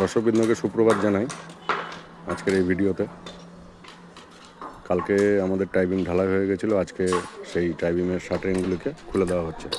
দর্শকবৃন্দকে সুপ্রভাত জানাই আজকের এই ভিডিওতে। কালকে আমাদের টাইবিং ঢালাই হয়ে গেছিলো, আজকে সেই টাইবিংয়ের শাটারিংগুলিকে খুলে দেওয়া হচ্ছে।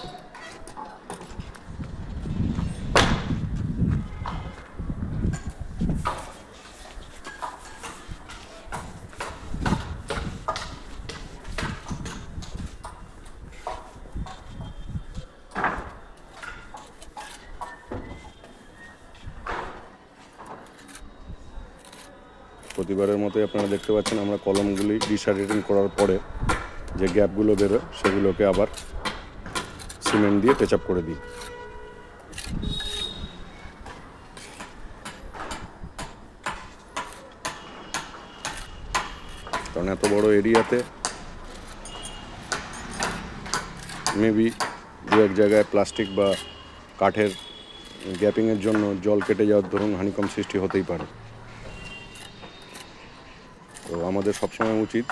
প্রতিবারের মতোই আপনারা দেখতে পাচ্ছেন আমরা কলমগুলি ডিশার্টেটিং করার পরে যে গ্যাপগুলো বেরোয় সেগুলোকে আবার সিমেন্ট দিয়ে পেচ আপ করে দিই। কারণ এত বড় এরিয়াতে মেবি দু এক জায়গায় প্লাস্টিক বা কাঠের গ্যাপিংয়ের জন্য জল কেটে যাওয়ার ধরুন হানিকম সৃষ্টি হতেই পারে। তো আমাদের সবসময় উচিত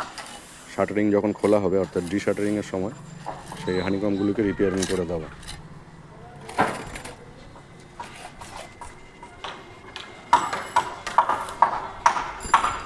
শাটারিং যখন খোলা হবে অর্থাৎ ডিশাটারিংয়ের সময় সেই হানিকমগুলিকে রিপেয়ারিং করে দেওয়া।